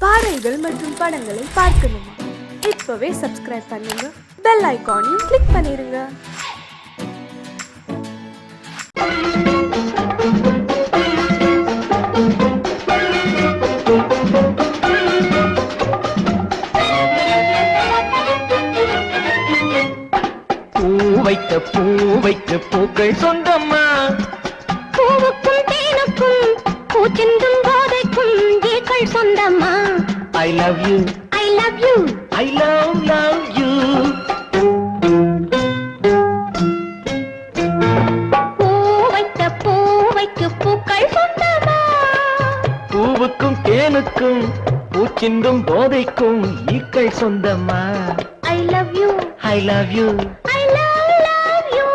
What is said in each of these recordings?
பாடல்கள் மற்றும் படங்களை பார்க்கணுமா? இப்பவே சப்ஸ்கிரைப் பண்ணுங்க, பெல் ஐகானையும் கிளிக் பண்ணிருங்க. பூ வைத்த பூக்கள் சொந்தம்மா, பூவுக்கும் தேனுக்கும் பூச்சிந்தும் போதைக்கும் ஏக்கள் சொந்தம்மா. I love you, I love you, I love you. பூவைக்கு பூக்கள் சொந்தம்மா. பூவுக்கும் தேனுக்கும் பூச்சிந்தும் போதைக்கும் ஈக்கள் சொந்தம்மா. I love you, I love you, I love you.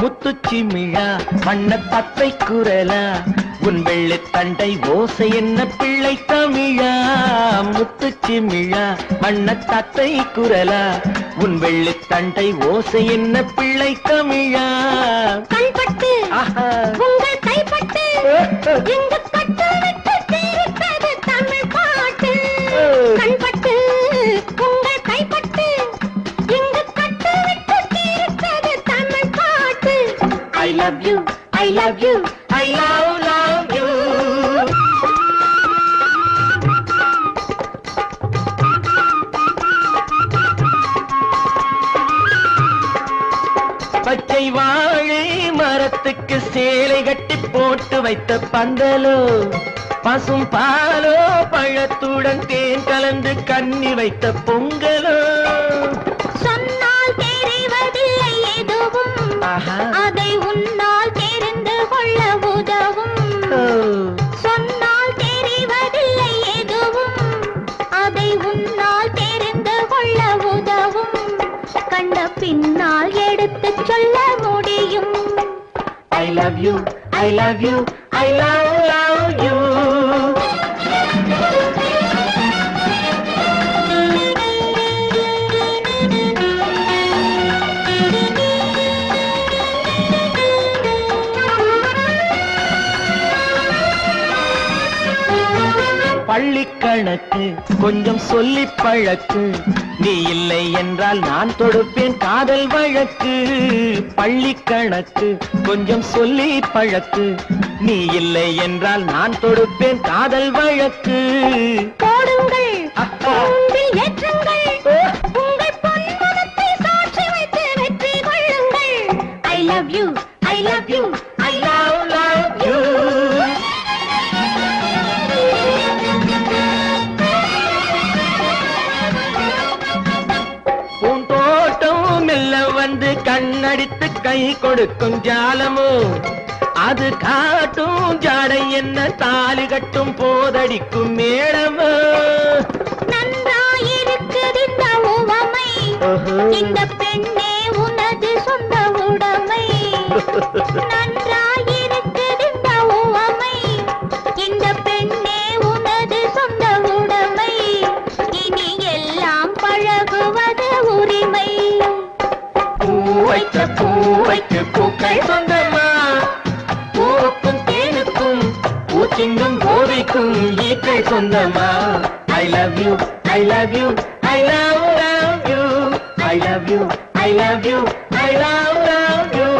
முத்துச்சிமிழா வண்ண தத்தை குரலா, உன் வெள்ளி தண்டை ஓசை என்ன பிள்ளை தமிழா. முத்துச்சிமிழா வண்ண தத்தை குரலா, உன் வெள்ளி தண்டை ஓசை என்ன பிள்ளை தமிழா. கண்பட்டு உங்கள் கைப்பட்டு இங்கு கட்டு விட்டு தீர்த்தது தமிழ் பாட்டு. கண்பட்டு உங்கள் கைப்பட்டு இங்கு கட்டு விட்டு தீர்த்தது தமிழ் பாட்டு. I love you, I love you, I love you. பச்சை வாழை மரத்துக்கு சேலை கட்டி போட்டு வைத்த பந்தலோ, பசும் பாலோ பழத்துடன் தேன் கலந்து கண்ணி வைத்த பொங்கலோ. சொன்னால் தெரிவதில்லை எதுவும், அதை உன்னால் தெரிந்து கொள்ள உதவும். சொன்னால் தெரிவதில்லை எதுவும், அதை உன்னால் தெரிந்து கொள்ள உதவும். கண்ட பின்னால் எடுத்து சொல்ல முடியும். I love you, I love you, I love you. பள்ளி கணக்கு கொஞ்சம் சொல்லி பழக்கு, நீ இல்லை என்றால் நான் தொடுப்பேன் காதல் வழக்கு. பள்ளி கணக்கு கொஞ்சம் சொல்லி பழக்கு, நீ இல்லை என்றால் நான் தொடுப்பேன் காதல் வழக்கு. போடுங்கள் ஏற்றுங்கள், உங்கள் பொன்மனத்தை சாட்சி வைத்து வெற்றி கொள்ளுங்கள். I love you, I love you, I love you. பூந்தோட்டம் மெல்ல வந்து கண்ணடித்து கை கொடுக்கும் ஜாலமோ, அது காட்டும் ஜாடை என்ன தாலி கட்டும் போதடிக்கும் மேளமோ. நன்றாயிருக்குது இந்த உவமை, இந்த பெண்ணே உனது சொந்த உடைமை. நன்றாயிருக்குது இந்த உவமை, இந்த பெண்ணே உனது சொந்த உடைமை. இனி எல்லாம் பழகுவது உரிமை. பூவைக்கு பூக்கள் சொந்தமா, பூவுக்கும் தேனுக்கும் பூச்சிங்கும் போதைக்கும் ஈக்கள் சொந்தமா. I love you, I love you, I love you, I love you, I love you, I love you.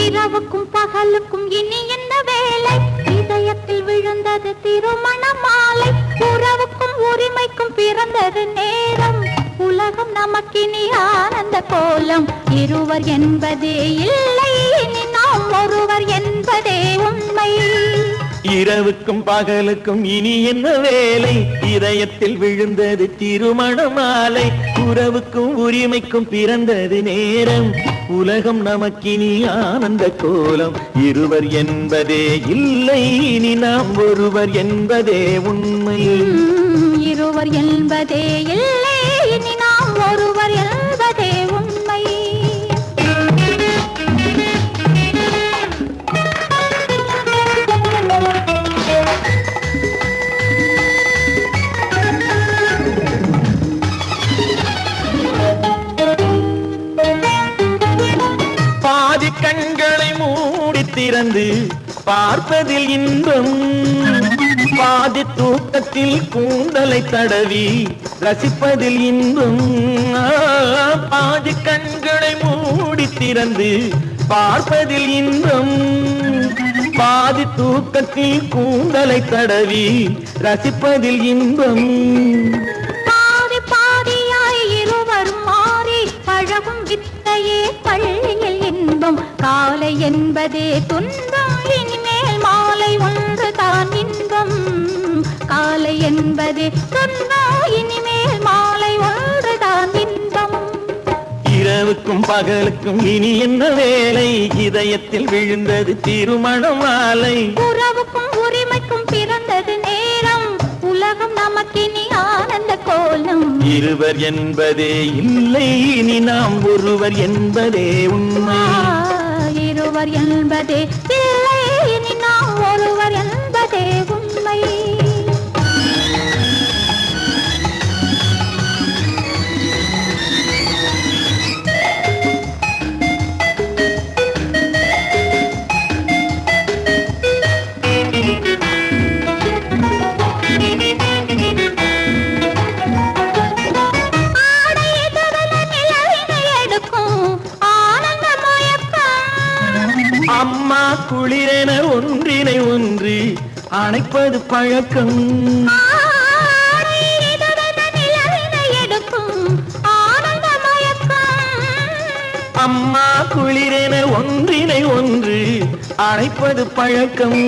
இரவுக்கும் பகலுக்கும் இனி என்ன வேலை, இதயத்தில் விழுந்தது திருமண மாலை. உறவுக்கும் உரிமைக்கும் பிறந்தது நேரம், உலகம் நமக்கினி ஆனந்த கோலம். இருவர் என்பதே இல்லை, இனி நாம் ஒருவர் என்பதே உண்மை. இரவுக்கும் பகலுக்கும் இனி என்ன வேலை, இதயத்தில் விழுந்தது திருமண மாலை. உறவுக்கும் உரிமைக்கும் பிறந்தது நேரம், உலகம் நமக்கினி ஆனந்த கோலம். இருவர் என்பதே இல்லை, இனி நாம் ஒருவர் என்பதே உண்மை. இருவர் என்பதே இல்லை, இனி நாம் ஒருவர் திறந்து பார்ப்பதில் இன்பம், பாதி தூக்கத்தில் கூந்தலை தடவி ரசிப்பதில் இன்பம், பாதி கண்களை மூடி திறந்து பார்ப்பதில் இன்பம், பாதி தூக்கத்தில் கூந்தலை தடவி ரசிப்பதில் இன்பம். பாதி பாதியாய் இருவரும் மாறி பழகும் வித்தையே பள்ளியில் இன்பம், காலை என்பதே துன்பம், இனிமேல் மாலை ஒன்று தான் இன்பம், காலை என்பதே துன்பம், இனிமேல் மாலை ஒன்று தான் இன்பம். இரவுக்கும் பகலுக்கும் இனி என்ன வேலை, இதயத்தில் விழுந்தது திருமண மாலை, உறவுக்கும் உரிமைக்கும் பிறந்தது நேரம், உலகம் நமக்கினி ஆனந்த கோலம். இருவர் என்பதே இல்லை இனி நாம் ஒருவர் என்பதே உண்மை, இருவர் என்பதே இல்லை இனி நாம் ஒருவர் என்பதே உண்மை. அம்மா குளிரென ஒன்றினை ஒன்று அணைப்பது பழக்கம், அம்மா குளிரென ஒன்றினை ஒன்று அணைப்பது பழக்கம்.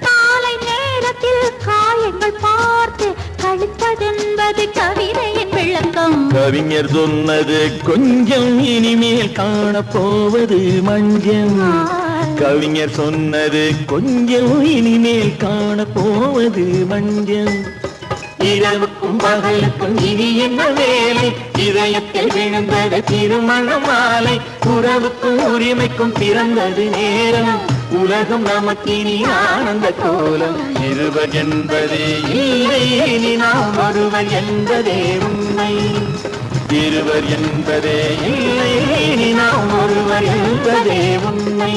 காலை நேரத்தில் காயங்கள் பார்த்து கழிப்பதென்பது கவிதையின் விளக்கம், கவிஞர் சொன்னது கொஞ்சம் இனிமேல் காணப்போவது மஞ்சள், கவிஞர் சொன்னது கொஞ்சம் இனிமேல் காணப்போவது மஞ்சள். இரவுக்கும் பகலுக்கும் இனி என்ன வேலை, இதயத்தில் விழுந்தது திருமண மாலை, உறவுக்கும் உரிமைக்கும் பிறந்தது நேரம், உலகம் நமக்கினி ஆனந்த கோலம். இருவர் என்பதே இல்லை இனி நாம் ஒருவர் என்பதே உண்மை, இருவர் என்பதே இல்லை இனி நாம் ஒருவர் என்பதே உண்மை.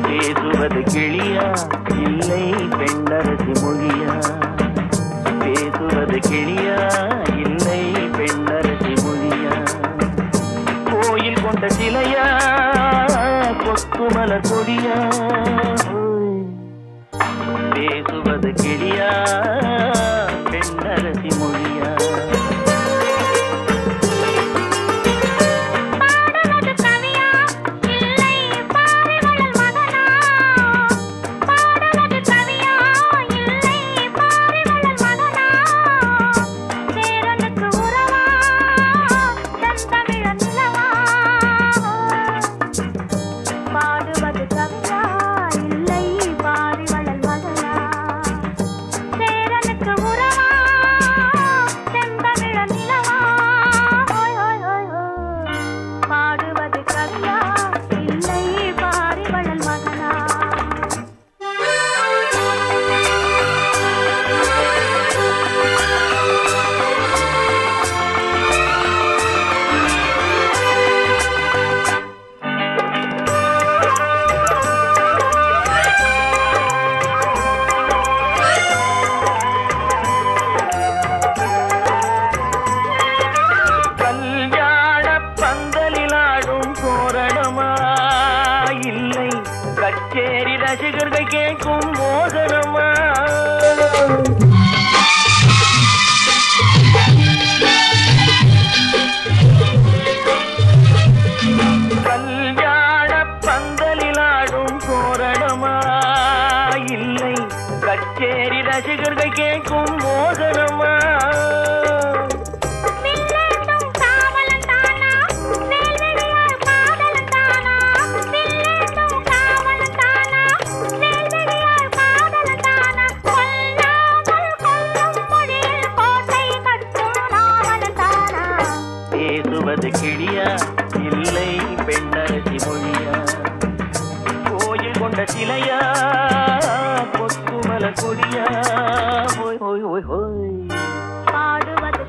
பேசுவது கிளியா இல்லை பெண்ணரசி மொழியா, பேசுவது கிளியா இல்லை பெண்ணரசி மொழியா, கோயில் கொண்ட சிலையா கொக்குமலர் கொடியா, பேசுவது கிளியா பெண்ணரசி மொழியா. ரசிகர்கள் கேட்கும் மோகனமா, கல்யாண பந்தலில் ஆடும் தோரணமா, இல்லை கச்சேரி ரசிகர்கள் கேட்கும் மோகனமா. பேசுவது கிளியா இல்லை பெண்ணரசி மொழியா, கோயில் கொண்ட சிலையா கொக்குமலர் கொடியா, ஹோய் ஹோய் ஹோய் ஹோய். பாடுவது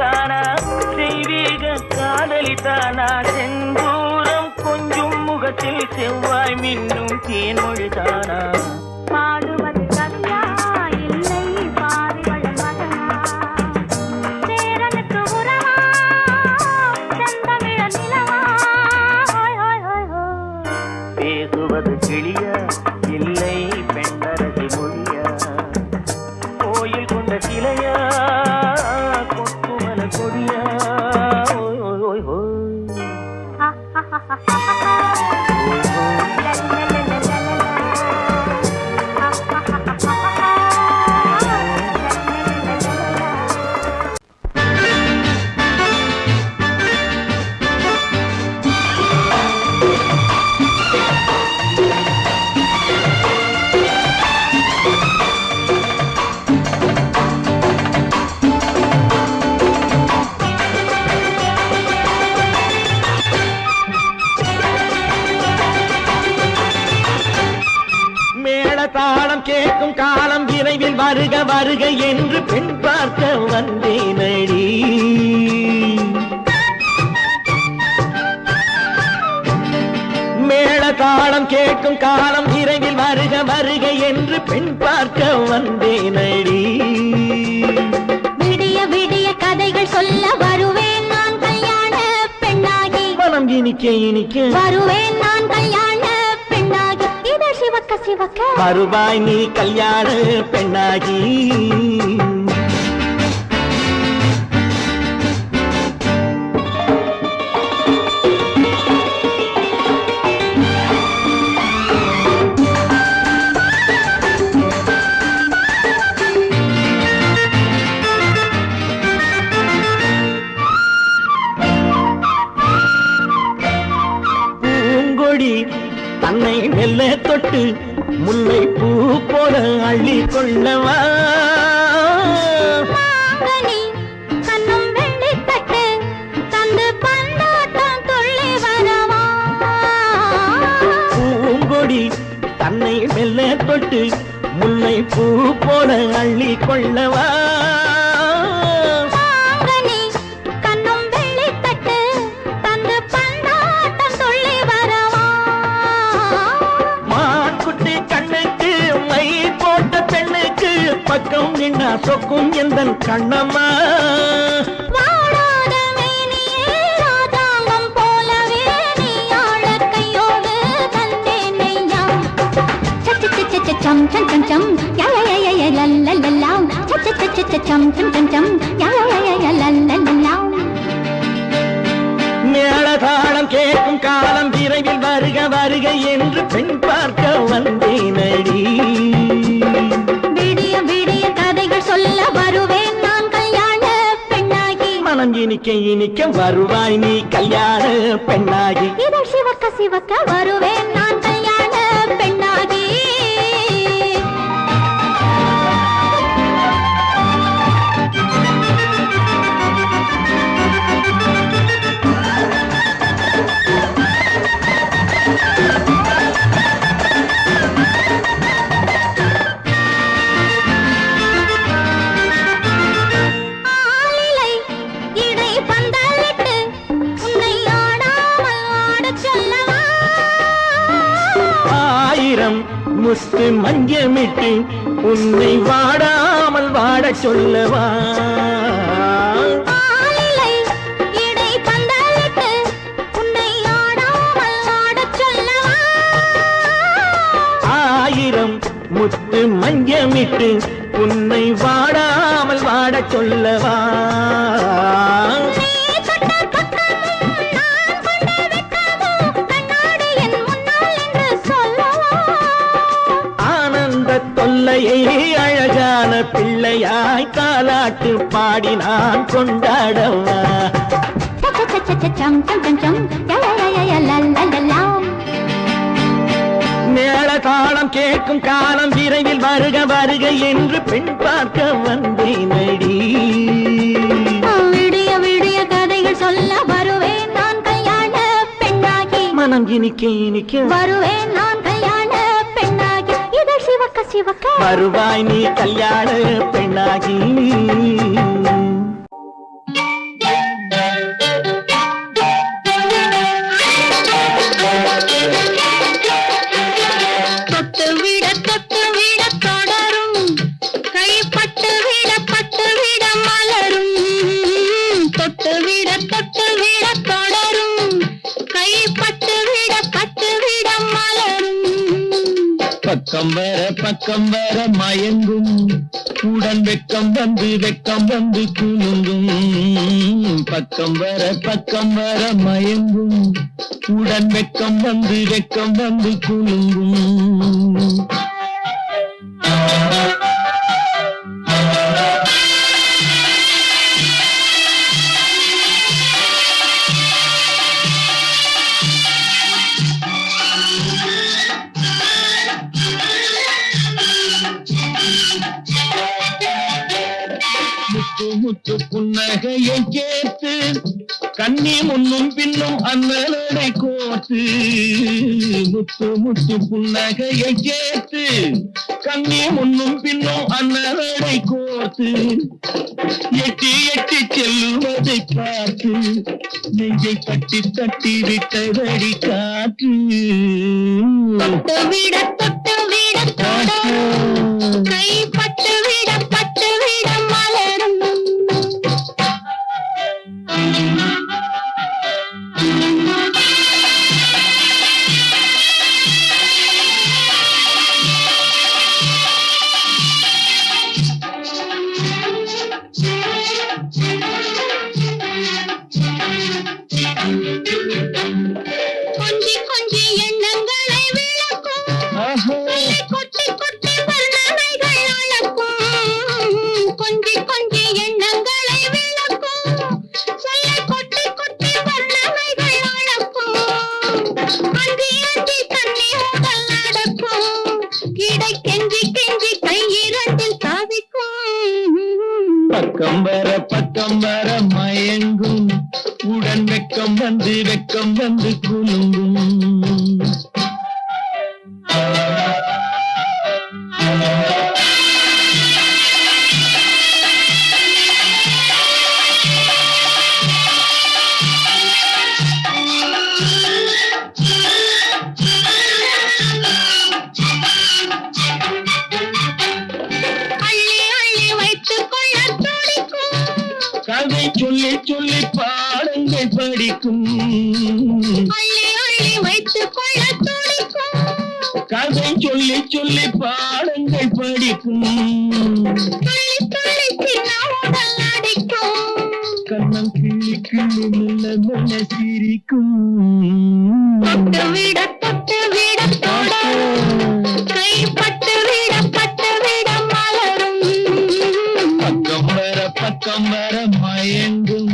தானா தெய்வீக காதலி தானா செந்தூரம் கொஞ்சம் முகத்தில் செவ்வாய் மின்னும் தேன்மொழி தானா பாடுவது கவியா இல்லை பாரிவள் மகனா சேரனுக்கு உறவா செந்தமிழ நிலவா ஹோய் ஹோய் ஹோய் ஹோய் பேசுவது கிளியா இல்லை பெண்ணரசி மொழியா கோயில் கொண்ட சிலையா கொத்துமல கொடியா ஓய் ஓய் ஓய் ஓய் தாளம் கேட்கும் காலம் விரைவில் வருக வருக என்று பெண் பார்க்க வந்தேனடி மேள தாளம் கேட்கும் காலம் விரைவில் வருக வருக என்று பெண் பார்க்க வந்தேனடி விடிய விடிய கதைகள் சொல்ல வருவேன் நான் கல்யாண பெண்ணாகி மனம் இனிக்க இனிக்க வருவேன் நான் கல்யாண பெண்ணாகி இதழ் சிவக்க சிவக்க வருவாய் நீ கல்யாண பெண்ணாகி தன்னை மெல்ல தொட்டு முல்லை பூ போல அள்ளி கொள்ளவா கண்ணும் வெள்ளி தட்டு தந்து பந்தாட்டம் துள்ளி வரவா பூங்கொடி தன்னை மெல்ல தொட்டு முல்லை பூ போல அள்ளி கொள்ளவா பக்கம் நின்னா சொக்கும் எந்தன் கண்ணம்மா வாழாத மேனியே ராஜாங்கம் போலவே நீ ஆள கையோடு தந்தேன் நெய்யா சச்ச சச்ச சம் சம் சம் சம் யா யா யா யா லல்லல்லா சச்ச சச்ச சம் சம் சம் சம் யா யா யா யா லல்லல்லா மேளதாளம் கேட்கும் காலம் விரைவில் வருக வருக என்று பெண் பார்க்க வந்தேனடி சொல்ல வருவேன் நான் கல்யாண பெண்ணாகி மனம் இனிக்க இனிக்க வருவாய் நீ கல்யாண பெண்ணாகி இதழ் சிவக்க சிவக்க வருவேன் நான் கல்யாண பெண்ணாகி முத்து மஞ்சமிட்டு உன்னை வாடாமல் வாட சொல்லவா ஆயிரம் முத்து மஞ்சமிட்டு உன்னை வாடாமல் வாட சொல்லவா தொல்லையை அழகான பிள்ளையாய் காலாட்டு பாடி நான் கொண்டாடவா மேள தாளம் கேட்கும் காலம் விரைவில் வருக வருக என்று பெண் பார்க்க வந்தேனடி விடிய விடிய கதைகள் சொல்ல வருவேன் நான் கல்யாண பெண்ணாகி மனம் இனிக்க இனிக்க வருவேன் நான் கல்யாண பெண்ணாகி இதழ் சிவக்க சிவக்க வருவாய் நீ கல்யாண பெண்ணாகி பக்கம் வர மயங்கும் உடன் வெக்கம் வந்து குலுங்கும் பக்கம் வர மயங்கும் உடன் வெக்கம் வந்து குலுங்கும் முத்து புன்னகையை கேட்டு கண்ணி முன்னும் பின்னும் அண்ணலடை கோத்து முத்து புன்னகையை கேட்டு கண்ணி முன்னும் பின்னும் அண்ணலடை கோத்து எட்டி செல்லுவதை பார்த்து நெஞ்சை தட்டி விட்டதடி காற்று தொட்டு விட கைப்பட்டு விட மலரும் கொஞ்சி எண்ணங்களை விளக்கும் கொட்டி வர்ணனைகள் அளக்கும் கொஞ்சி எண்ணங்களை விளக்கும் சொல்ல கொட்டி வர்ணனைகள் அளக்கும் அஞ்சி தண்ணி உடல் நடக்கும் இடை கெஞ்சி கையிரண்டில் தாவிக்கும் பக்கம் வர மயங்கும் உடன் வெக்கம் வந்து குலுங்கும் கதை சொல்லி பாடங்கள் படிக்கும் வைத்துக் கொள்ள துடிக்கும் கதை சொல்லி பாடங்கள் படிக்கும் கண்ணம் கிள்ளி மெல்ல சிரிக்கும் தொட்டு விட கைப்பட்டு விட மலரும் பக்கம் வர மயங்கும்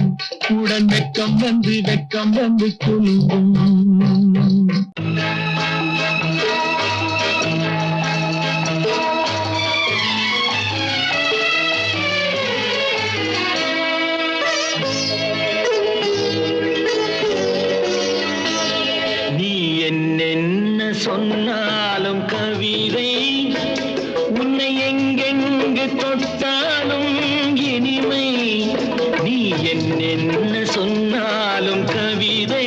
உடன் வெக்கம் வந்து குலுங்கும் நீ என்ன சொன்னாலும் கவிதை உன்னை எங்கெங்கு தொட்டாலும் இனிமை நீ என்ன சொன்னாலும் கவிதை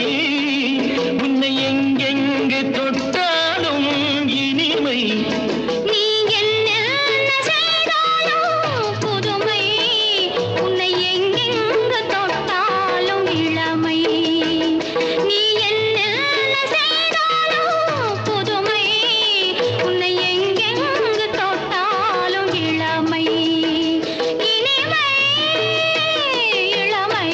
உன்னை எங்கெங்கு தொட்டாலும் இனிமை நீ என்ன செய்தாலும் புதுமை உன்னை எங்கெங்கு தொட்டாலும் இளமை நீ என்ன செய்தாலும் புதுமை உன்னை எங்கெங்கு தொட்டாலும் இளமை இனிமை இளமை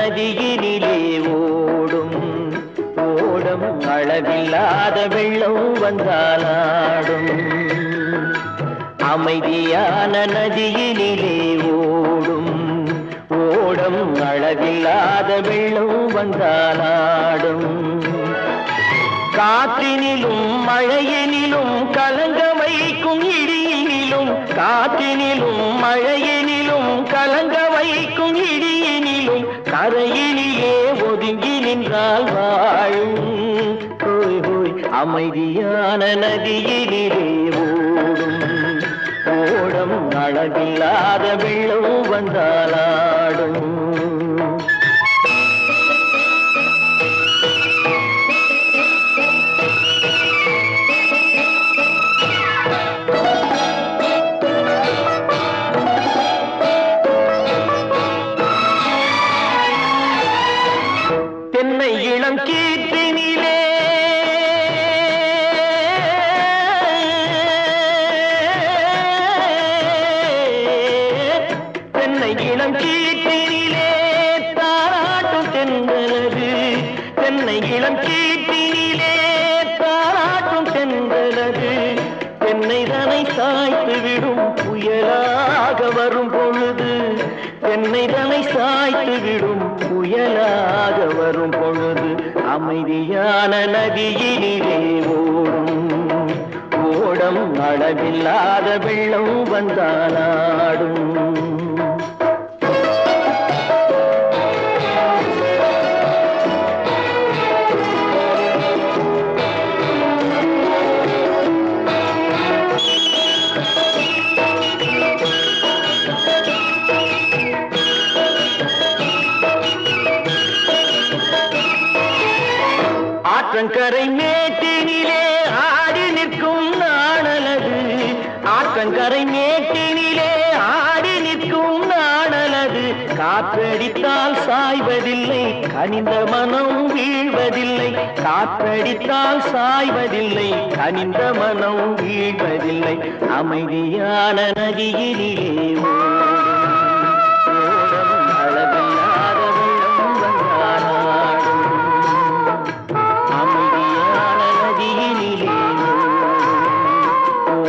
நதியினிலே ஓடும் ஓடம் அளவில்லாத வெள்ளம் வந்தாலாடும் அமைதியான நதியினிலே ஓடும் ஓடம் அளவில்லாத வெள்ளம் வந்தாலாடும் காற்றினிலும் மழையினிலும் கலங்க வைக்கும் இடியினிலும் காற்றினிலும் மழையினிலும் கலங்க வைக்கும் இடியினிலும் கரையினிலே ஒதுங்கி நின்றால் வாழும் ஹோய் ஹோய் அமைதியான நதியினிலே ஓடும் ஓடம் அளவில்லாத வெள்ளம் வந்தாலாடும் தென்னை இளம் கீற்றினிலே தென்னை இளம் கீற்றினிலே தாராட்டும் தென்றலது தென்னை இளம் கீற்றினிலே தாராட்டும் தென்றலது தென்னை தனை சாய்த்து விடும் புயலாக வரும் பொழுது தென்னை தனை சாய்த்து விடும் புயலாக வரும் பொழுது அமைதியான நதியினிலே ஓடும் ஓடம் அளவில்லாத வெள்ளம் வந்தாலாடும் ஆற்றங்கரை மேட்டினிலே ஆடி நிற்கும் நாணலது ஆற்றங்கரை மேட்டினிலே ஆடி நிற்கும் நாணலது காற்றடித்தால் சாய்வதில்லை கனிந்த மனம் வீழ்வதில்லை காற்றடித்தால் சாய்வதில்லை கனிந்த மனம் வீழ்வதில்லை அமைதியான நதியினிலே ஓடும் அளவில்லாத வெள்ளம் வந்தாலாடும் அமைதியான நதியினிலே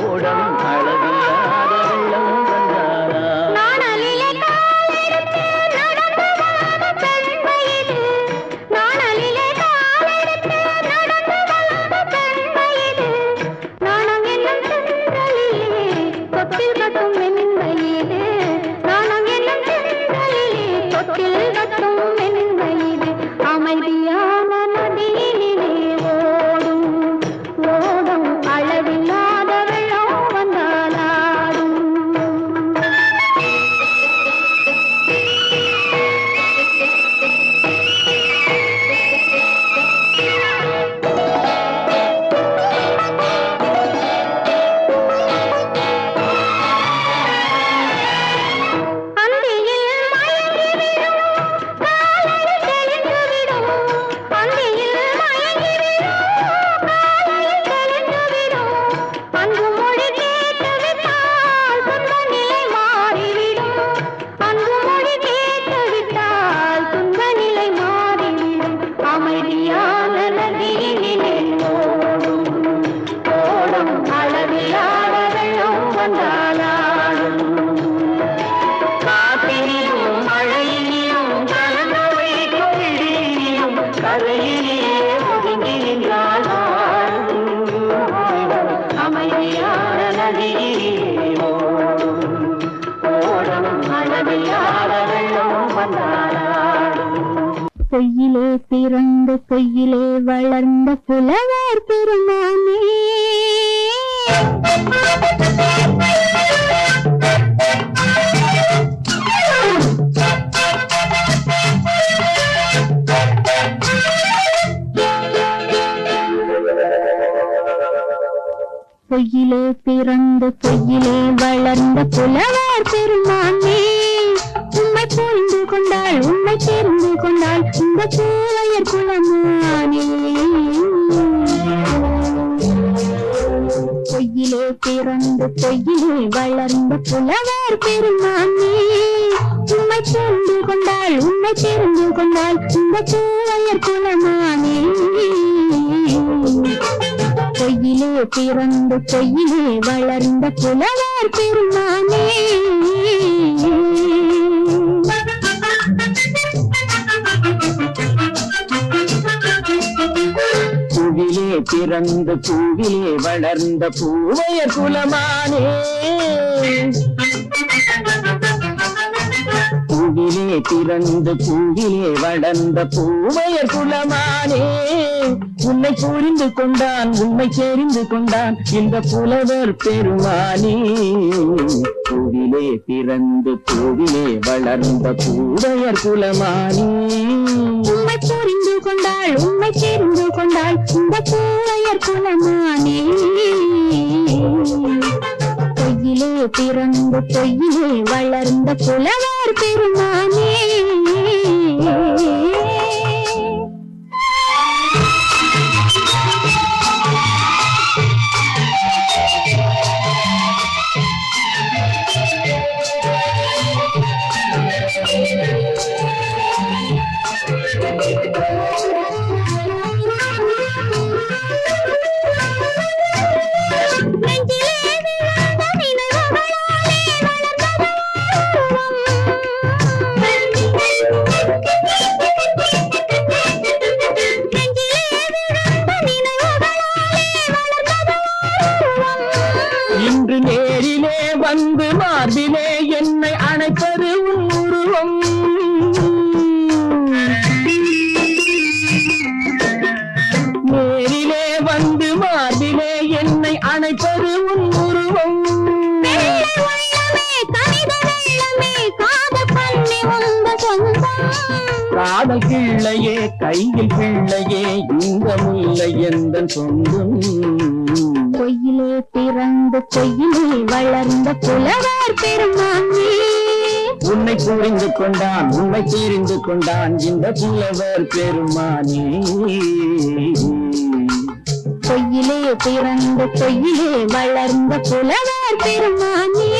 ஓடம் அளவில்லாத வெள்ளம் வந்தாலாடும் நாணலிலே காலெடுத்து நடந்து வளர்ந்த பெண்மையிது நாணலிலே காலெடுத்து நடந்து வளர்ந்த பெண்மையிது நாணம் என்னும் சென்றலிலே தொட்டில் கட்டும் மென்மையிது நாணம் என்னும் சென்றலிலே தொட்டில் கட்டும் மென்மையிது அமைதியான நதியினிலே ஓடும் ஓடும் அளவில்லாத வெள்ளம் வந்தாலாடும் அந்தியில் மயங்கிவிடும் காலையில் தெளிந்துவிடும் அந்தியில் மயங்கிவிடும் காலையில் தெளிந்துவிடும் அன்பு மொழி கேட்டுவிட்டால் துன்ப நிலை மாறிவிடும் அன்பு மொழி கேட்டுவிட்டால் துன்ப நிலை மாறிவிடும் அமைதியான நதியினிலே ஓடும் ஓடும் அளவில்லாத வெள்ளம் வந்தாலாடும் காற்றினிலும் மழையினிலும் கலங்க வைக்கும் இடியினிலும் கரையிலே ஒதுங்கி நின்றால் அமைதியான நதியிலே ஓடும் ஓடும் அளவில்லாத வெள்ளம் வந்தாலாடும் பொய்யிலே பிறந்து பொய்யிலே வளர்ந்த புலவர் பெருமானே பொய்யிலே பிறந்து பொய்யிலே வளர்ந்த புலவர் பெருமானே உம்மை புரிந்து கொண்டாள் உம்மை தெரிந்து கொண்டாள் இந்த பூவையர் குலமானே பொய்யிலே பிறந்து பொய்யிலே வளர்ந்த புலவர் பெருமானே உம்மை உண்மை தெரிந்து கொண்டாள் உண்மை தெரிந்து கொண்டாள் இந்த பூவையர் குலமானே பொய்யிலே பிறந்து பொய்யிலே வளர்ந்த புலவர் பெருமானே பூவிலே பிறந்து பூவிலே வளர்ந்த பூவையர் குலமானே பூவிலே பிறந்து பூவிலே வளர்ந்த பூவையர் குலமானே உன்னை புரிந்து கொண்டான் உண்மை தெரிந்து கொண்டான் இந்த புலவர் பெருமானே பூவிலே பிறந்து பூவிலே வளர்ந்த பூவையர் குலமானே உண்மை புரிந்து கொண்டாள் உண்மை தெரிந்து கொண்டாள் இந்த பூவையர் குலமானே பொய்யிலே பிறந்து பொய்யிலே வளர்ந்த புலவர் பெருமானே இன்று நேரிலே வந்து மார்பிலே என்னை அணைப்பது உன் உருவம் நேரிலே வந்து மார்பிலே என்னை அணைப்பது உன் உருவம் காதல் கிள்ளையே கையில் பிள்ளையே இந்த முல்லை எந்த சொந்தம் பொய்யிலே பிறந்து பொய்யிலே வளர்ந்த புலவர் பெருமானே உன்னை புரிந்து கொண்டான் உண்மை தெரிந்து கொண்டான் இந்த புலவர் பெருமானே பொய்யிலே பிறந்து பொய்யிலே வளர்ந்த புலவர் பெருமானே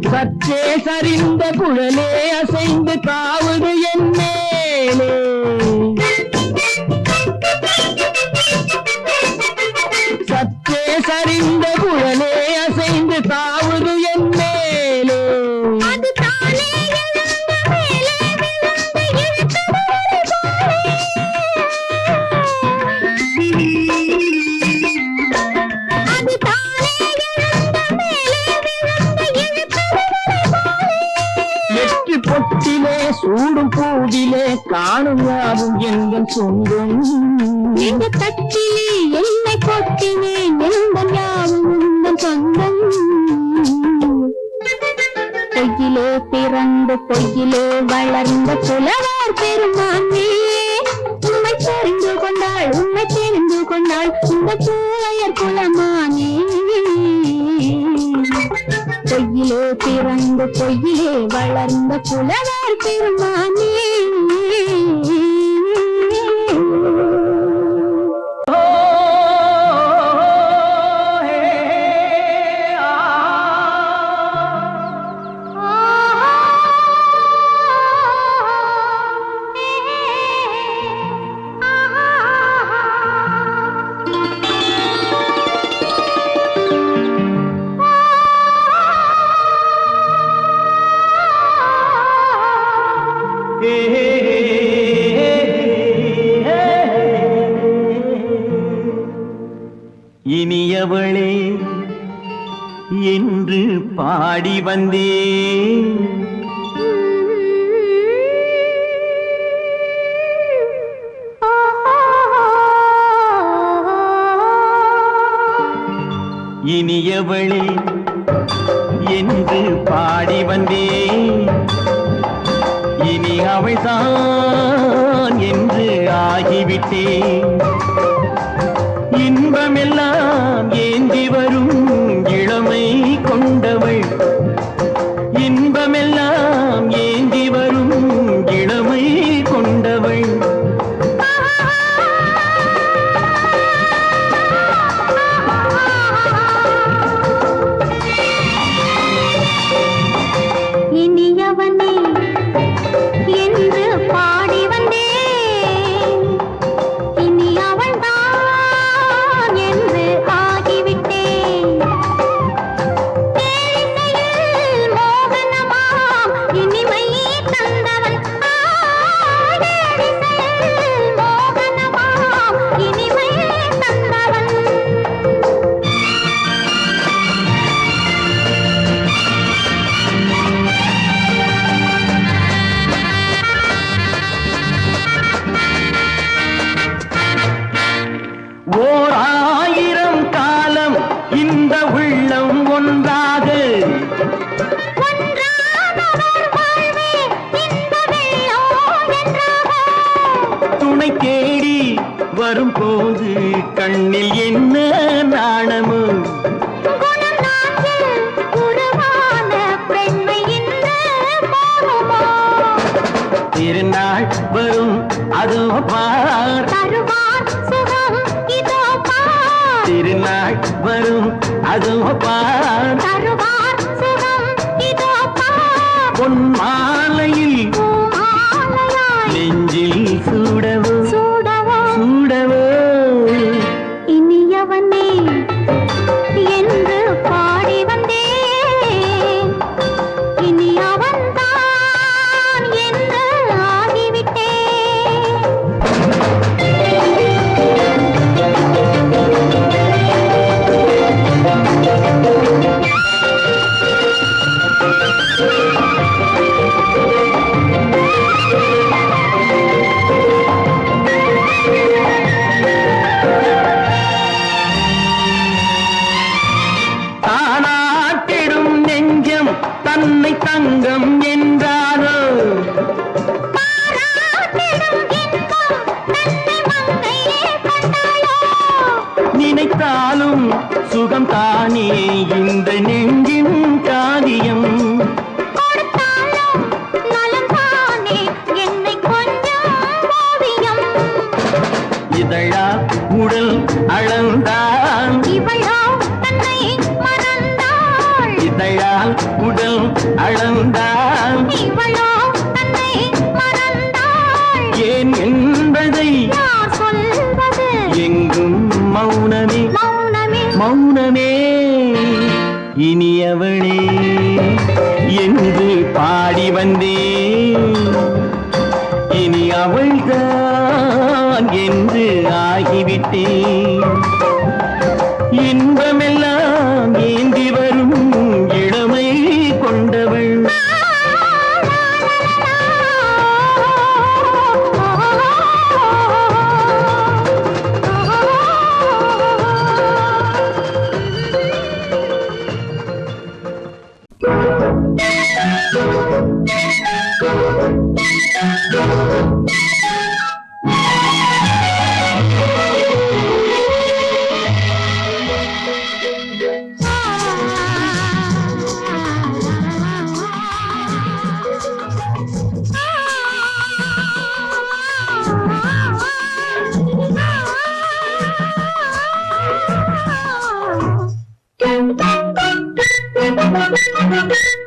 சற்றே சரிந்த குழலே அசைந்து காவுது என் மேலே சற்றே சரிந்த குழலே அசைந்து காவுது என் மேலே வெற்றி பொட்டிலே சூடும் பூவிலே காணும் யாவும் எங்கள் சொந்தம் இந்த தட்டிலே என்னை கொட்டினேன் எந்த யாவும் உந்தன் சொந்தம் பொய்யிலே பிறந்து பொய்யிலே வளர்ந்த புலவர் பெருமானே உண்மை தெரிந்து கொண்டாள் உண்மை தெரிந்து கொண்டாள் இந்த பூவையர் குலமானே பொய்யிலே பிறந்து பொய்யிலே வளர்ந்த புலவர் பெருமானே இனியவளே என்று பாடி வந்தேன் இனியவளே என்று பாடி வந்தேன் இனி அவள்தான் என்று ஆகிவிட்டேன் இன்பமெல்லாம் ஏந்தி வரும் இளமை கொண்டவள் இன்பமெல்லாம் ஏந்தி வரும் இளமை கொண்டவள் இனியவனே என்று பாடி வந்தேன் இனி அவள்தான் என்று ஆகிவிட்டேன் தேனிசையில் மோகனமாம் இனிமை தந்தவன் தேனிசையில் மோகனமாம் இனிமை தந்தவன் ஓர் ஆயிரம் காலம் இந்த உள்ளம் ஒன்றாக துணை தேடி வரும்போது கண்ணில் என்ன நாணமோ திருநாள் வரும் அதோ பார் திருநாள் வரும் அதோ பார் பொன் மாலையில் நெஞ்சில் சூடவோ சூடவோ இனியவனே என்று பாடி வந்தேன் இனி அவன்தான் என்று ஆகிவிட்டேன் தானாட்டிடும் நெஞ்சம் தன்னை தங்கம் என்றாரோ நினைத்தாலும் சுகம் தானே இந்த நெஞ்சின் காரியம் இதழா உடல் அளந்தான் இதழால் உடல் அளந்தான் ஏன் என்பதை எங்கும் மௌனமே மௌனமே இனியவளே என்று பாடி வந்தேன் இனி அவள்தான் என்று ஆகிவிட்டேன் இன்பமெல்லாம் ஏந்தி வரும் இளமை கொண்டவள்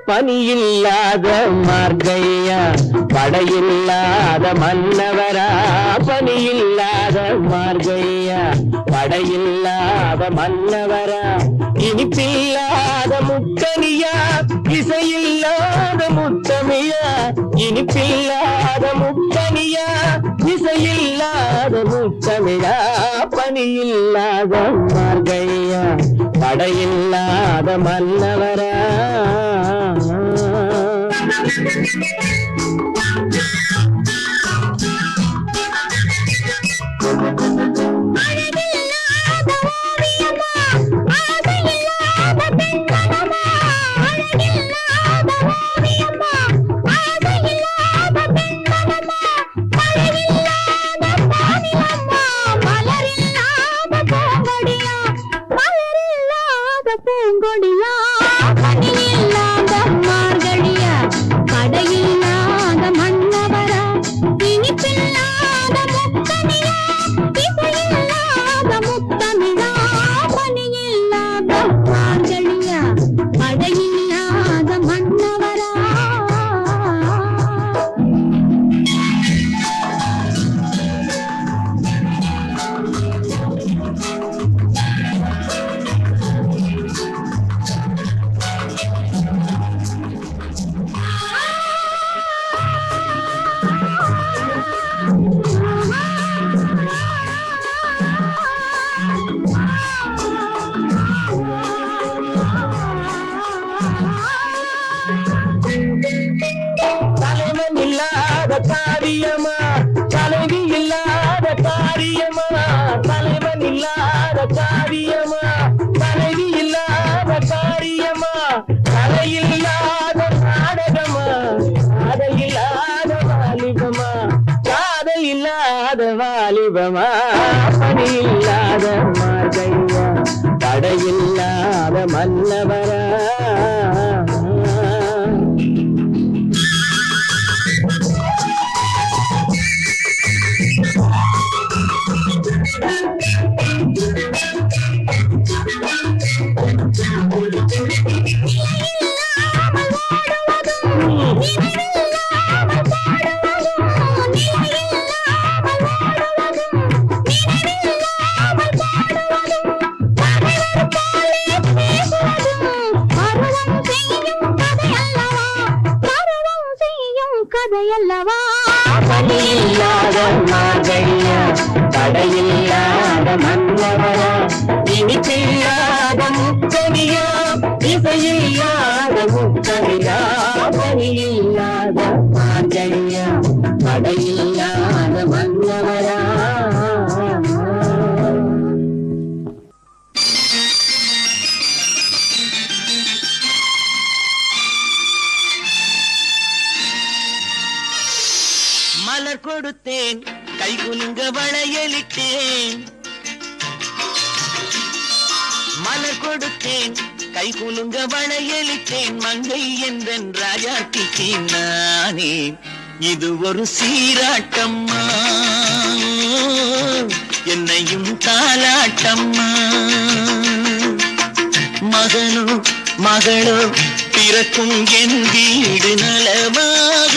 பனியில்லாத மார்கையா படையில்லாத மன்னவரா பனியில்லாத மார்கையா படையில்லாத மன்னவரா இனிப்பில்லாத முக்கனியா இசையில்லாத முத்தமியா இனிப்பில்லாத முக்கனியா இசையில்லாத முத்தமிழா பனியில்லாத மார்கையா படையில்லாத மன்னவரா மலரில்லாத பூங்கொடியா பூங்கொடியா பனி இல்லாத மார்கழியா படையில்லாத மன்னவரா இனிப்பில்லாத முத்தமிழா இசையில்லாத முத்தமிழா பனி இல்லாத மார்கழியா படையில்லாத மன்னவரா தலைவன் இல்லாத காரியமா தலைவி இல்லாத காரியமா தலைவன் இல்லாத காரியமா தலைவி இல்லாத காரியமா கலையில்லாத நாடகமா காதல் இல்லாத வாலிபமா காதல் இல்லாத வாலிபமா பணி இல்லாத மார்கையா தடையில்லாத மன்னவரா கதையல்லவா பணியில்லாத மார்கழியா தடையில்லாத மன்னவரா இனிப்பில்லாத முத்தமிழா இசையில்லாத முத்தமிழா பணியில்லாத மார்கழியா தடையில்லாத மன்னவரா மலர் கொடுத்தேன் கை குலுங்க வளையலிட்டேன் மலர் கொடுத்தேன் கை குலுங்க வளையலிட்டேன் மங்கை என்றன் ராஜாத்திக்கு நானே இது ஒரு சீராட்டம்மா என்னையும் தாலாட்டம்மா மகனோ மகளோ பிறக்கும் என் வீடு நலமாக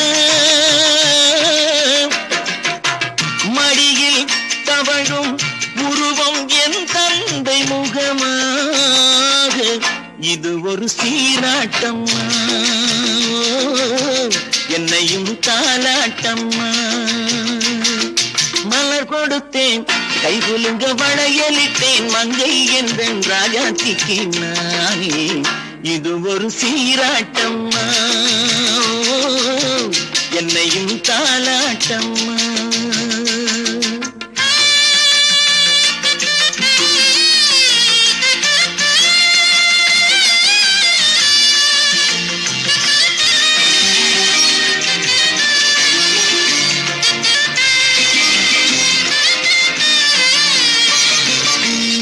மடியில் தவழும் உருவம் என் தந்தை முகமாக இது ஒரு சீராட்டம்மா என்னையும் தாலாட்டம்மா மலர் கொடுத்தேன் கை குலுங்க வளையலிட்டேன் மங்கை என்றன் ராஜாத்திக்கு நானே இது ஒரு சீராட்டம்மா என்னையும் தாலாட்டம்மா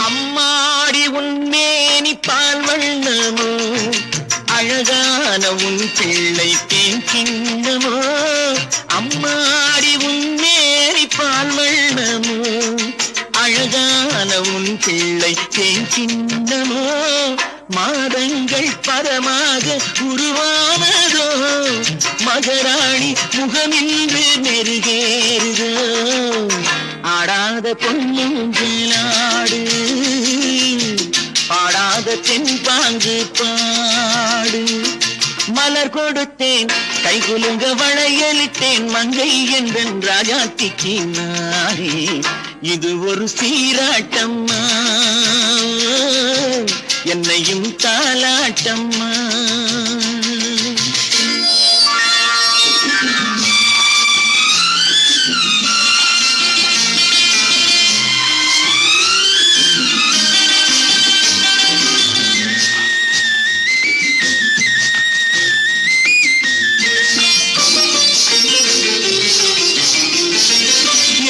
அம்மாடி உன்மேனி பால் வண்ணமோ அழகான உன் பிள்ளை தேன் கிண்ணமோ அம்மாடி உன்மேனி பால் வண்ணமோ அழகான உன் பிள்ளை தேன் கிண்ணமோ மாதங்கள் பரமாக உருவானதோ மகராணி முகமின்று நெருகேறுதோ ஆடாத பொன்னுஞ்சலாடு பாடாத தென்பாங்கு பாடு மலர் கொடுத்தேன் கை குலுங்க வளையலிட்டேன் மங்கை என்றன் ராஜாத்திக்கு நானே இது ஒரு சீராட்டம்மா என்னையும் தாலாட்டம்மா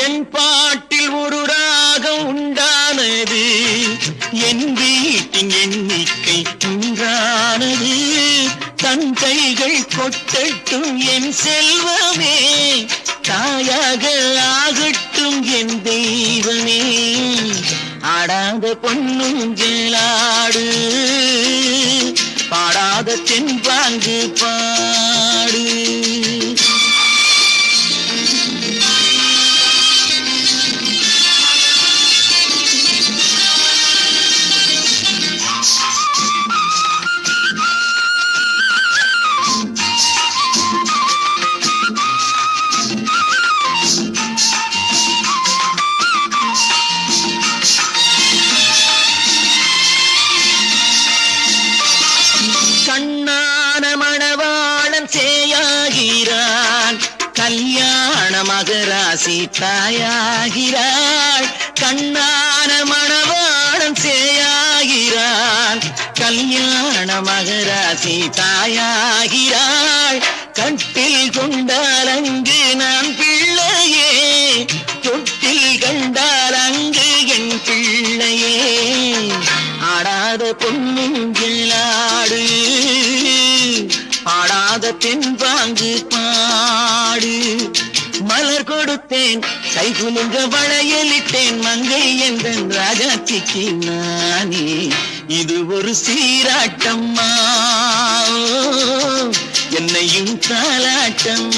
என் பாட்டில் ஒரு ராகம் உண்டானது என் வீட்டின் எண்ணிக்கை வாழ்க்கை இன்றானது தன் கைகள் கொட்டட்டும் என் செல்வமே தாயாக ஆகட்டும் என் தெய்வமே ஆடாத பொன்னுஞ்சலாடு பாடாத தென்பாங்கு பாடு கண்ணான மணவாளன் சேயாகிறான் கல்யாண மகராசி தாயாகிறாள் கண்ணான மணவாளன் சேயாகிறான் கல்யாண மகராசி தாயாகிறாள் கட்டில் கொண்டால் அங்கு நான் பிள்ளையே தொட்டில் கண்டால் அங்கு என் பிள்ளையே ஆடாத பொன்னுஞ்சலாடு பாடாத தென்பாங்கு பாடு மலர் கொடுத்தேன் கை குலுங்க வளையலிட்டேன் மங்கை எந்தன் ராஜாத்திக்கு நானே இது ஒரு சீராட்டம்மா என்னையும் தாலாட்டம்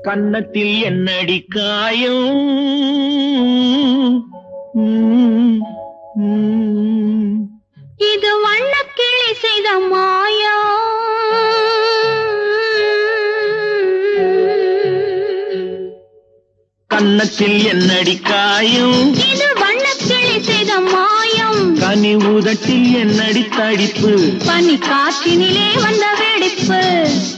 கன்னத்தில் என்னடி காயம் இது வண்ணக்கிளி செய்த மாயா கன்னத்தில் என்னடி காயம் இது வண்ணக்கிளி செய்த மாயம் கனி உதட்டில் என்னடி தடிப்பு பனி காற்றினிலே வந்த வெடிப்பு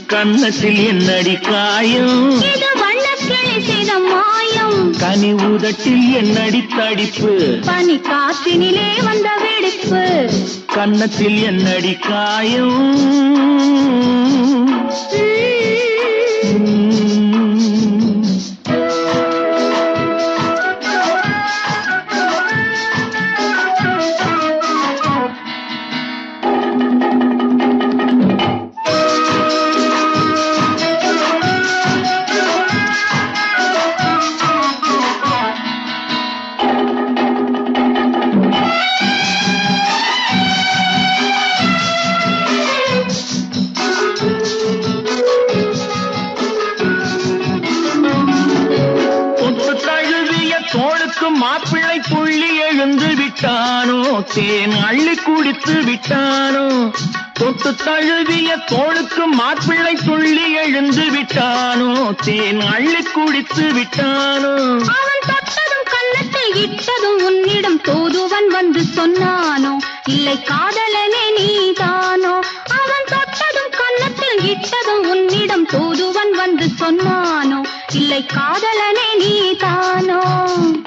கன்னத்தில் என்னடி காயம் இது வண்ணக்கிளி செய்த மாயம் கனி உதட்டில் என்னடி தடிப்பு பனி காற்றினிலே வந்த வெடிப்பு கன்னத்தில் என்னடி காயம் மாப்பிள்ளை புள்ளி எழுந்து விட்டானோ தேன் அள்ளி குடித்து விட்டானோ தொட்டு தழுவிய தோளுக்கு மாப்பிள்ளை துள்ளி எழுந்து விட்டானோ தேன் அள்ளி குடித்து விட்டானோ அவன் தொட்டதும் கன்னத்தில் இட்டதும் உன்னிடம் தூதுவன் வந்து சொன்னானோ இல்லை காதலனே நீதானோ அவன் தொட்டதும் கன்னத்தில் இட்டதும் உன்னிடம் தூதுவன் வந்து சொன்னானோ இல்லை காதலனே நீதானோ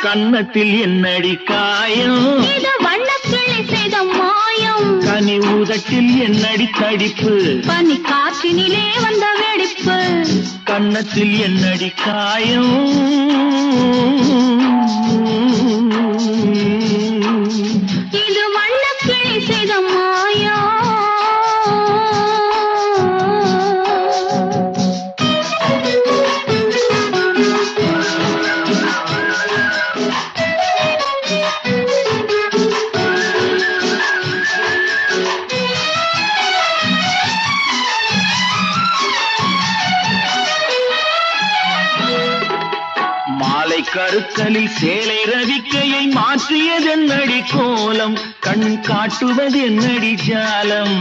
கன்னத்தில் என்னடி காயம் இது வண்ணக்கிளி செய்த மாயம் கனி உதட்டில் என்னடி தடிப்பு பனி காற்றினிலே வந்த வெடிப்பு கன்னத்தில் என்னடி காயம் இது வண்ணக்கிளி செய்த மாயம் கருக்கலில் சேலை ரவிக்கையை மாற்றியதென்னடி கோலம் கண் காட்டுவதென்னடி ஜாலம்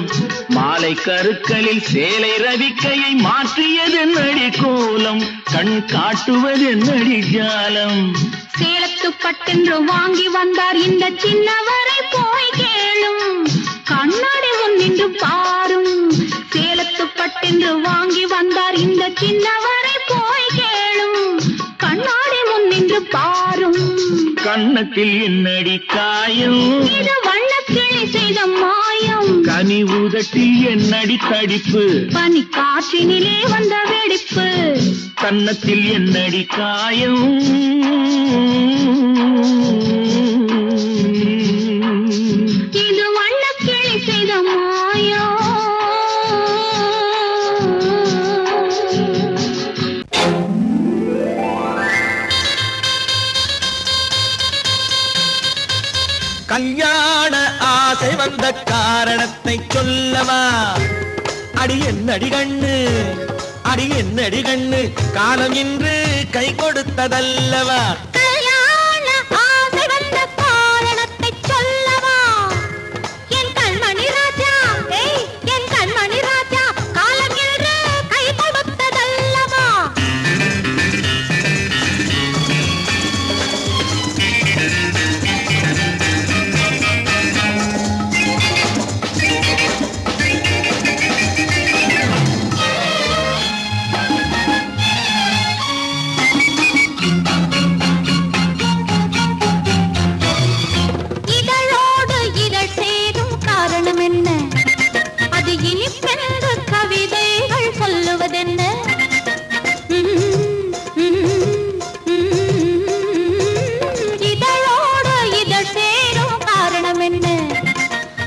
மாலை கருக்கலில் சேலை ரவிக்கையை மாற்றியதென்னடி கோலம் கண் காட்டுவதென்னடி ஜாலம் சேலத்து பட்டென்று வாங்கி வந்தார் இந்த சின்னவரை போய் கேளும் கண்ணாடி முன்னின்று பாரும் சேலத்து பட்டென்று வாங்கி வந்தார் இந்த சின்னவரை போய் கேளும் கண்ணாடி முன்னின்று பாரும் கன்னத்தில் என்னடி காயம் இது வண்ணக்கிளி செய்த மாயம் மாயம் கனி உதட்டி என்னடி தடிப்பு பனி காற்றினிலே வந்த வெடிப்பு கன்னத்தில் என்னடி காயம் இது வண்ணக்கிளி செய்த மாயம் கல்யாண ஆசை வந்த காரணத்தை சொல்லவா அடி என்னடி கண்ணு அடி என்னடி கண்ணு காலம் இன்று கை கொடுத்ததல்லவா கல்யாண ஆசை வந்த காரணத்தை சொல்லவா என் கண்மணி ராஜா என் கண்மணி ராஜா காலம் என்று கை கொடுத்ததல்லவா இதழோடு இதழ் சேரும் காரணம் என்ன அது இனிப்பென்று கவிதைகள் சொல்லுவதென்ன இதழோடு இதழ் சேரும் காரணம் என்ன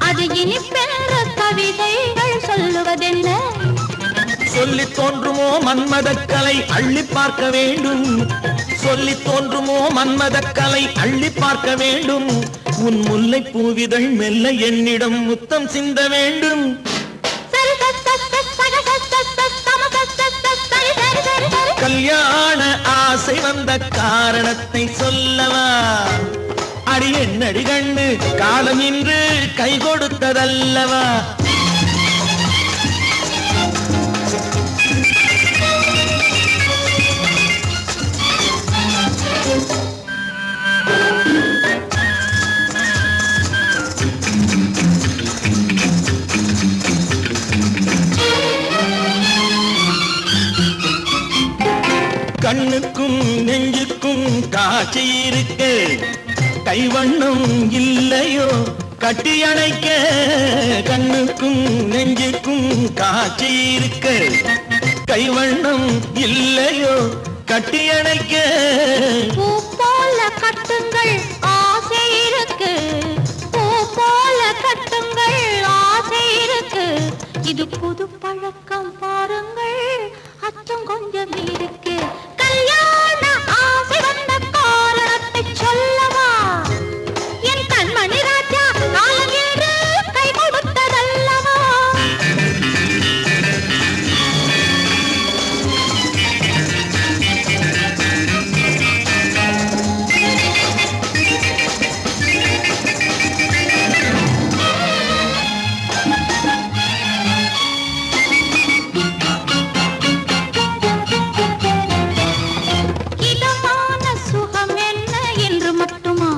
அது இனிப்பென்று கவிதைகள் சொல்லுவதென்ன சொல்லி தோன்றுமோ மன்மதக்கலை அள்ளி பார்க்க வேண்டும் சொல்லி தோன்றுமோ மன்மதக்கலை அள்ளி பார்க்க வேண்டும் உன் முல்லை பூவிதழ் மெல்ல என்னிடம் முத்தம் சிந்த வேண்டும் கல்யாண ஆசை வந்த காரணத்தை சொல்லவா அடி என்னடி கண்ணு காலம் இன்று கை கொடுத்ததல்லவா கண்ணுக்கும் நெஞ்சுக்கும் காட்சி இருக்கு கைவண்ணம் இல்லையோ கட்டி அணைக்க கண்ணுக்கும் நெஞ்சுக்கும் காட்சி இருக்கு கைவண்ணம் இல்லையோ கட்டி அணைக்க பூ போல கட்டுங்கள் ஆசை இருக்கு பூ போல கட்டுங்கள் ஆசை இருக்கு இது புது பழக்கம் பாருங்கள் அச்சம் கொஞ்சம் இருக்கு கல்யாண ஆசை வந்த காரணத்தை சொல்லவா என் கண்மணி ராஜா காலம் என்று கை கொடுத்ததல்லவா இதமான சுகம் என்ன என்று மட்டுமா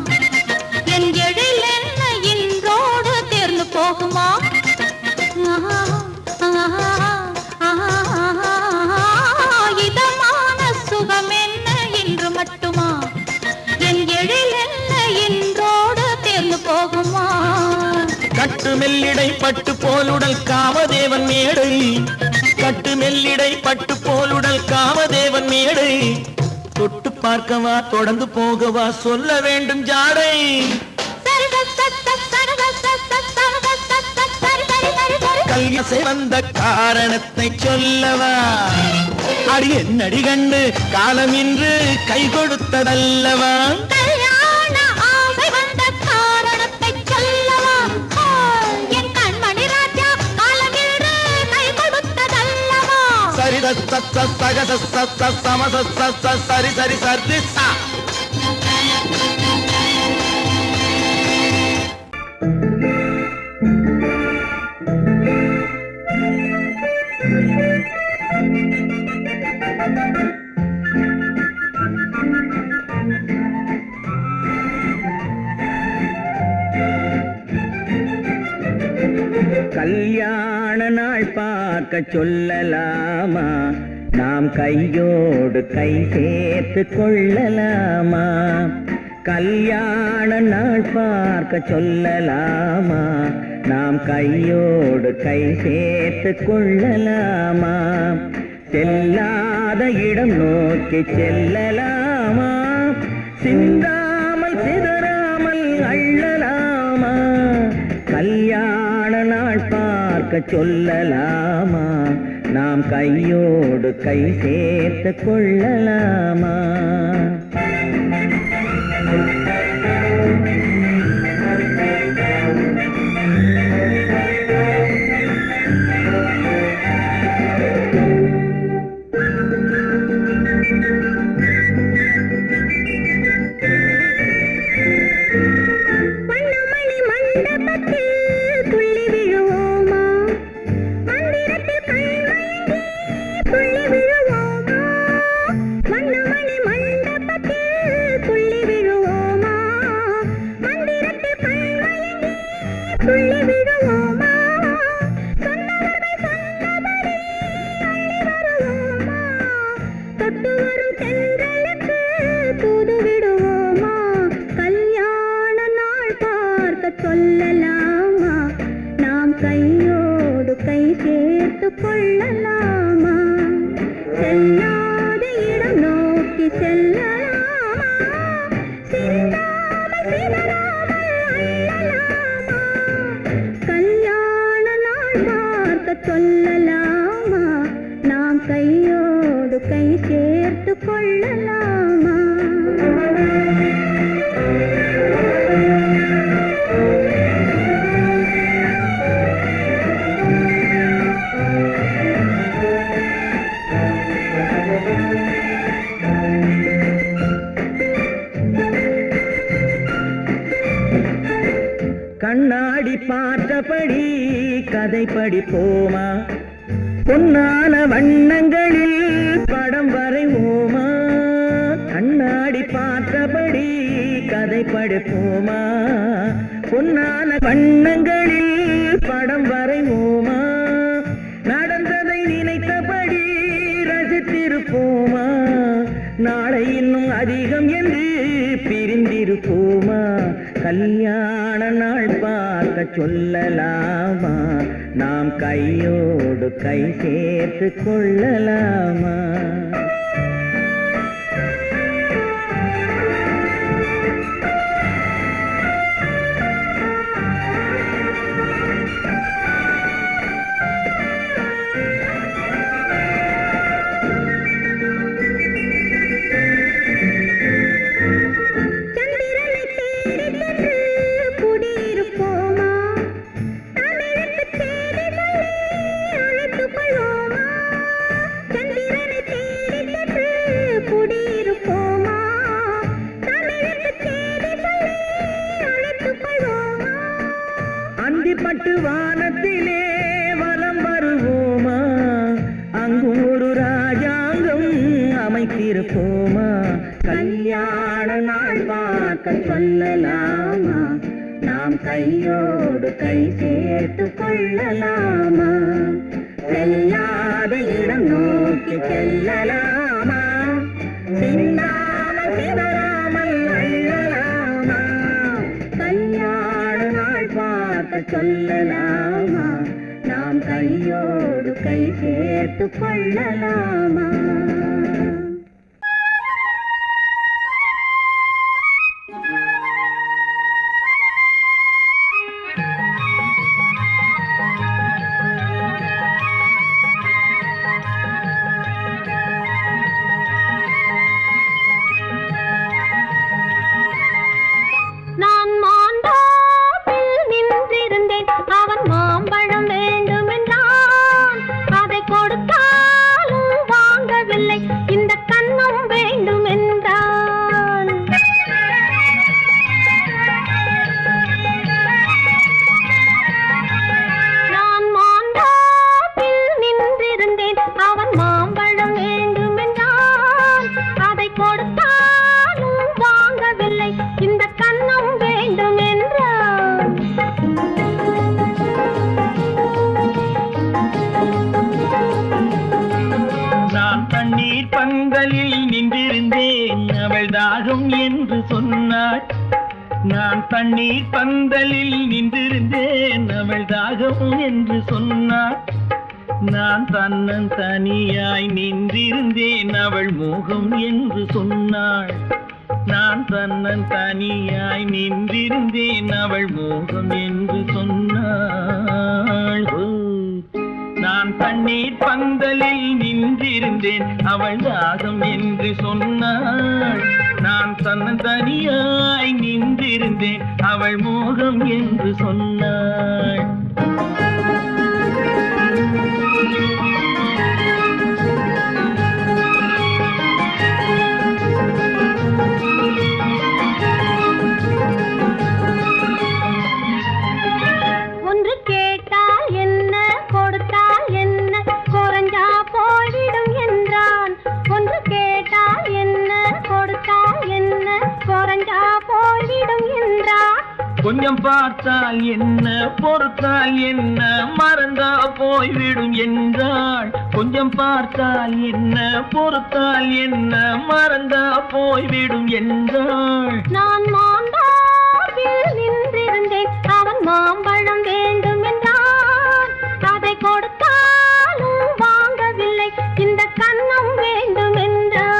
என் எழில் என்ன இன்றோடு தேர்ந்து போகுமா இதமான சுகம் என்ன என்று மட்டுமா என் எழில் என்ன இன்றோடு தேர்ந்து போகுமா கட்டு மெல்லிடை பட்டு போலுடல் காமதேவன் மேடை கட்டு மெல்லிடை பட்டு போலுடல் காமதேவன் மேடை தொட்டு பார்க்கவா தொடர்ந்து போகவா சொல்ல வேண்டும் ஜாடை கல்யாசை வந்த காரணத்தை சொல்லவா அடி என்னடி கண்டு காலம் இன்று கை கொடுத்ததல்லவா கல்யாண ஆசை வந்த காரணத்தை சொல்லவா என் கண்மணி ராஜா காலம் என்று கை கொடுத்ததல்லவா சரித சத்த சகத சத்த சமத சத்த சரி சரி சரி சா கல்யாண நாள் பார்க்க சொல்லலாமா நாம் கையோடு கை சேர்த்து கொள்ளலாமா கல்யாண நாள் பார்க்க சொல்லலாமா நாம் கையோடு கை சேர்த்து கொள்ளலாமா? செல்லாத இடம் நோக்கி செல்லலாமா? சிந்தாமல் சிதறாமல் அள்ளலாமா? கல்யாண நாள் பார்க்க சொல்லலாமா? நாம் கையோடு கை சேர்த்து கொள்ளலாமா? சொல்லலாமா? நாம் கையோடு கை சேர்த்து கொள்ளலாமா? செல்லாத இடம் நோக்கி செல்லலாமா? சிந்தாமல் சிதறாமல் அள்ளலாமா? கல்யாண நாள் பார்க்க சொல்லலாமா? நாம் கையோடு கை சேர்த்து கொள்ளலாமா? கண்ணாடி பார்த்தபடி கதை படிப்போமா? பொன்னான வண்ணங்களில் படம் வரைவோமா? கண்ணாடி பார்த்தபடி கதை படிப்போமா? பொன்னான வண்ணங்களில் படம் வரைவோமா? நடந்ததை நினைத்தபடி ரசித்திருப்போமா? நாளை இன்னும் அதிகம் என்று பிரிந்திருப்போமா? கல்யாண நாள் பார்க்க சொல்லலாமா? நாம் கையோடு கை சேர்த்து கொள்ளலாமா? அந்திப்பட்டு வானத்திலே வலம் வருவோமா? அங்கு ஒரு ராஜாங்கம் அமைத்திருப்போமா? கல்யாண நாள் பார்க்க சொல்லலாமா? நாம் கையோடு கை சேர்த்து கொள்ளலாமா? செல்லாத இடம் நோக்கி செல்லலாமா? சிந்தாமல் சிதறாமல் அள்ளலாமா? கல்யாண நாள் பார்க்க சொல்லலாமா? நாம் கையோடு கை சேர்த்து கொள்ளலாமா? நான் தண்ணீர் பந்தலில் நின்றிருந்தேன் அவள் தாகம் என்று சொன்னாள். நான் தன்னன் தனியாய் நின்றிருந்தேன் அவள் மோகம் என்று சொன்னாள். நான் தன்னன் தனியாய் நின்றிருந்தேன் அவள் மோகம் என்று சொன்னாள். நான் தண்ணீர் பந்தலில் நின்றிருந்தேன் அவள் தாகம் என்று சொன்னாள். நான் தன்னன் தனியாய் நின்றிருந்தேன் அவள் மோகம் என்று சொன்னாள். ஒன்று கேட்டால் என்ன கொடுத்தால் என்ன குறைஞ்சா போய்விடும் என்றான். ஒன்று கேட்டால் என்ன கொடுத்தால் என்ன குறைஞ்சா போய்விடும் என்றான். கொஞ்சம் பார்த்தால் என்ன பொறுத்தால் என்ன மறந்தா போய்விடும் என்றாள். கொஞ்சம் பார்த்தால் என்ன பொறுத்தால் என்ன மறந்தா போய்விடும் என்றாள். நான் மாந்தாவில் நின்றிருந்தேன் அவன் மாம்பழம் வேண்டும் என்றான். அதை கொடுத்தாலும் வாங்கவில்லை இந்த கன்னம் வேண்டும் என்றான்.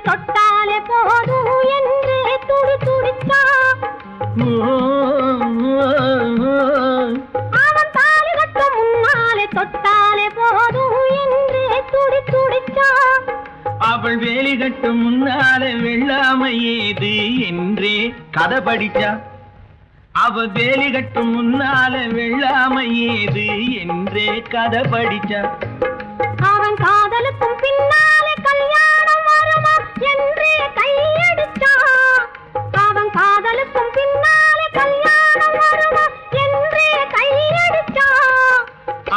தொட்டாலே போதும் என்று துடி துடிச்சா. அவன் தாலி கட்ட முன்னாலே தொட்டாலே போதும் என்று துடி துடிச்சா. அவள் வேலி கட்டும் முன்னாலே வெள்ளாமை ஏது என்றே கதை படிச்சா. அவள் வேலி கட்டும் முன்னாலே வெள்ளாமை ஏது என்றே கதை படிச்சா. அவன் காதலுக்கும் பின்னாலே கல்யாணம் வருமா என்றே கையடிச்சா. அவன் காதலுக்கும் பின்னாலே கல்யாணம் வருமா என்றே கையடிச்சா.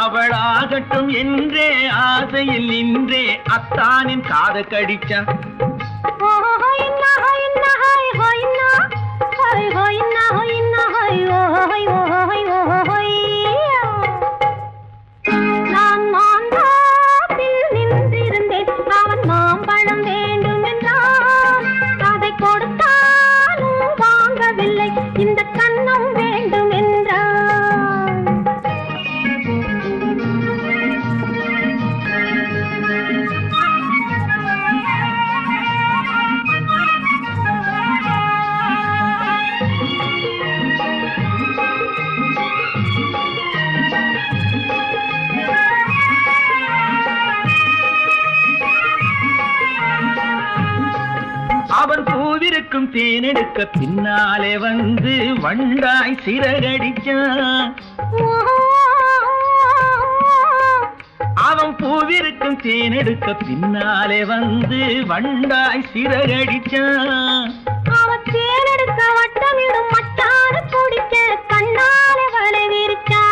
அவள் ஆகட்டும் என்றே ஆசையில் நின்றே அத்தானின் காத கடிச்சா. நான் மாந்தாப்பில் நின்றிருந்தேன் அவன் மாம்பழம் வேண்டும் என்றான். அதை கொடுத்தாலும் வாங்கவில்லை இந்த கன்னம் வேண்டும் என்றான். அவன் பூவிருக்கும் தேனெடுக்க பின்னாலே வந்து வண்டாய் சிறகடிச்சான். அவன் பூவிருக்கும் தேனெடுக்க பின்னாலே வந்து வண்டாய் சிறகடிச்சான். அவன் தேனெடுக்க வட்டமிடும் மட்டான குடிக்க கண்ணாலே வலை விரிச்சா.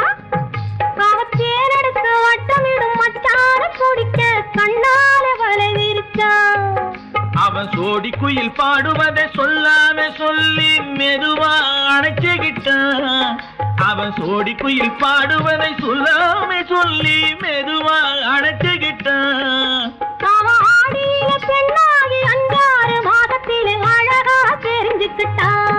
அவன் தேனெடுக்க வட்டமிடும் மட்டான குடிக்க கண்ணாலே வலை விரிச்சா. அவன் சோடி குயில் பாடுவதை சொல்லாம சொல்லி மெதுவா அணைச்சுக்கிட்டான். அவன் சோடி குயில் பாடுவதை சொல்லாம சொல்லி மெதுவா அணைச்சுக்கிட்டான். அவன் ஆடியில பெண்ணாகி 5-6 மாதத்திலே அழகா தெரிஞ்சுக்கிட்டான்.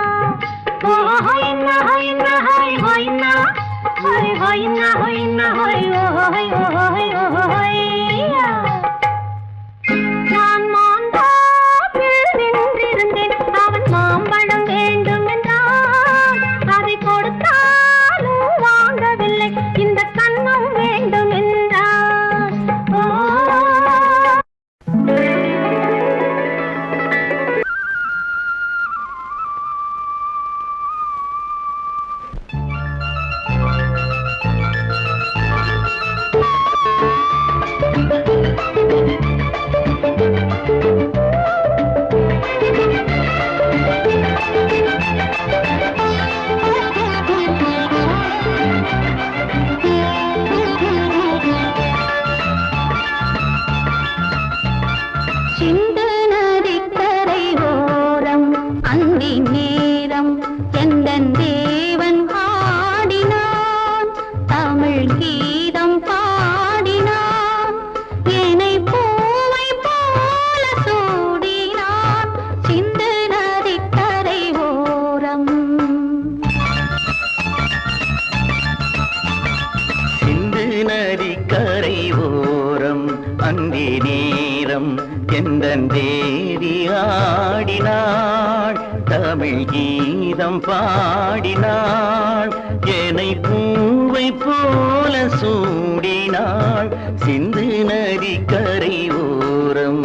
நான் மாந்தாப்பில் நின்றிருந்தேன் அவன் மாம்பழம் வேண்டும் என்றான். அதை கொடுத்தாலும் வாங்கவில்லை இந்த கன்னம் வேண்டும் என்றான். நதிக்கரை ஓரம் அந்தி நேரம் எந்தன் தேவி ஆடினாள் தமிழ் கீதம் பாடினாள் என்னை பூவை போல சூடினாள் சிந்து நதிக்கரை ஓரம்.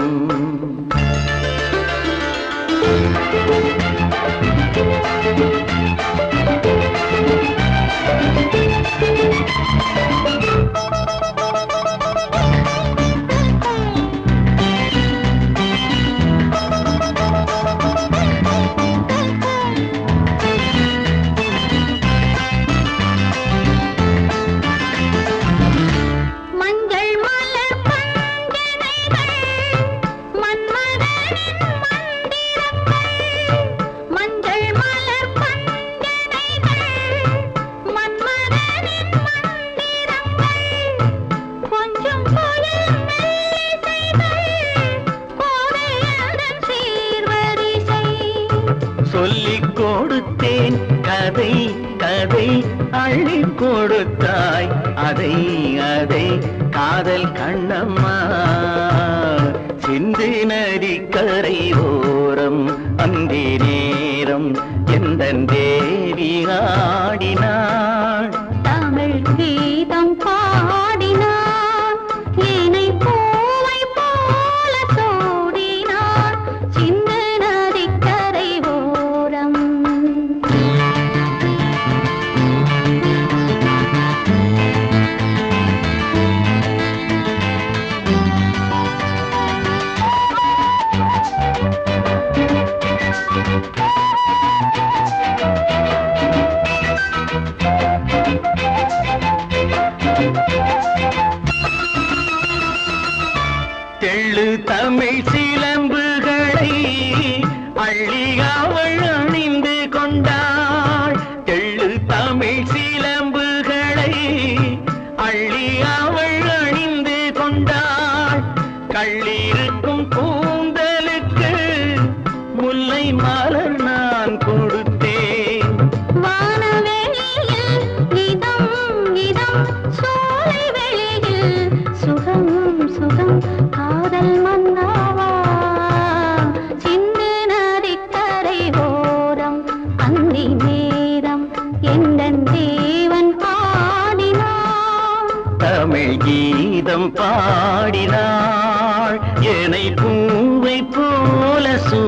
சொல்லிக் கொடுத்தேன் கதை கதை அள்ளி கொடுத்தாய் அதை அதை காதல் கண்ணம்மா சிந்து நதிக்கரை ஓரம் அந்தி நேரம் எந்தன் தேவி ஆடினாள் தமிழ் கீதம் பாடினார் ஏனை பூவை போல சூடினார் சிந்து நதிக்கரை ஓரம். தெள்ளு தமிழ் சிலம்புகளை அள்ளி அவள் அணிந்து கொண்டாள் தெள்ளு தமிழ் சிலம்புகளை அள்ளி அவள் அணிந்து கொண்டாள் கள்ளிருக்கும் கூந்தலுக்கு முல்லை மலர் நான் கொடுத்தேன் வானவெளியில் இதம் இதம் சோலை வெளியில் சுகம் சுகம் காதல் மன்னாவா சிந்து நதிக்கரை ஓரம் அந்தி நேரம் எந்தன் தேவன் ஆடினான் தமிழ் கீதம் பாடினாள் என்னை பூவை போல சூ